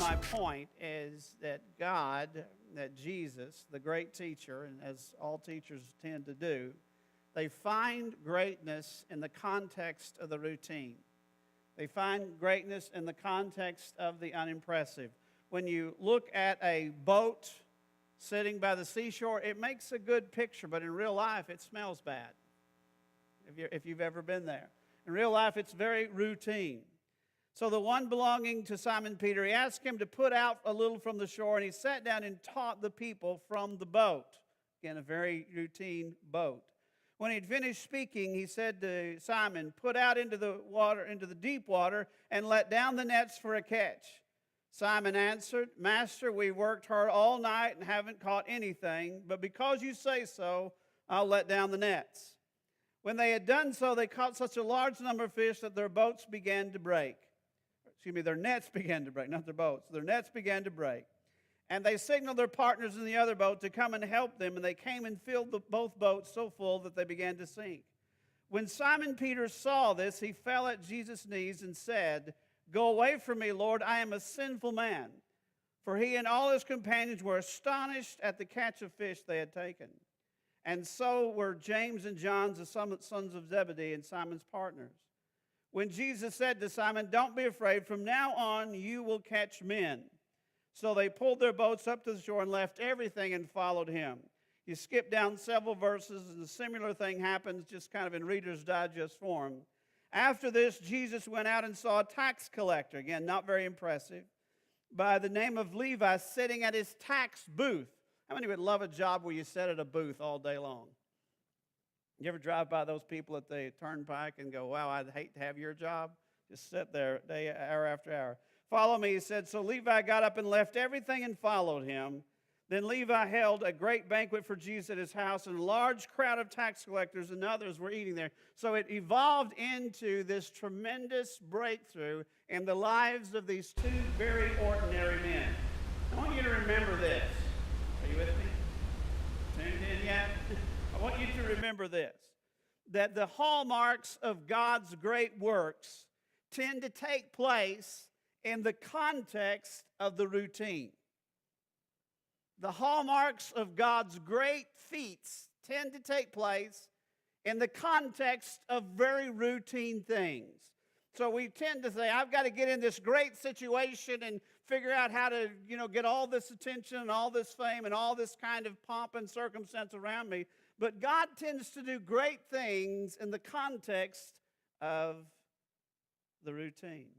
my point is that God, that Jesus, the great teacher, and as all teachers tend to do, they find greatness in the context of the routine. They find greatness in the context of the unimpressive. When you look at a boat sitting by the seashore, it makes a good picture, but in real life, it smells bad, if you've ever been there. In real life, it's very routine. So the one belonging to Simon Peter, he asked him to put out a little from the shore, and he sat down and taught the people from the boat. Again, a very routine boat. When he had finished speaking, he said to Simon, "Put out into the water, into the deep water, and let down the nets for a catch." Simon answered, "Master, we worked hard all night and haven't caught anything, but because you say so, I'll let down the nets." When they had done so, they caught such a large number of fish that their boats began to break. Their nets began to break, not their boats. Their nets began to break. And they signaled their partners in the other boat to come and help them, and they came and filled both boats so full that they began to sink. When Simon Peter saw this, he fell at Jesus' knees and said, "Go away from me, Lord, I am a sinful man." For he and all his companions were astonished at the catch of fish they had taken. And so were James and John, the sons of Zebedee, and Simon's partners. When Jesus said to Simon, "Don't be afraid, from now on you will catch men." So they pulled their boats up to the shore and left everything and followed him. You skip down several verses, and a similar thing happens just kind of in Reader's Digest form. After this, Jesus went out and saw a tax collector, again, not very impressive, by the name of Levi, sitting at his tax booth. How many would love a job where you sit at a booth all day long? You ever drive by those people at the turnpike and go, "Wow, I'd hate to have your job"? Just sit there hour after hour. "Follow me," he said. So Levi got up and left everything and followed him. Then Levi held a great banquet for Jesus at his house, and a large crowd of tax collectors and others were eating there. So it evolved into this tremendous breakthrough in the lives of these two very ordinary men. I want you to remember this. Are you with me? Tuned in yet? I want you to remember this, that the hallmarks of God's great works tend to take place in the context of the routine. The hallmarks of God's great feats tend to take place in the context of very routine things. So we tend to say, I've got to get in this great situation and figure out how to, get all this attention and all this fame and all this kind of pomp and circumstance around me. But God tends to do great things in the context of the routine.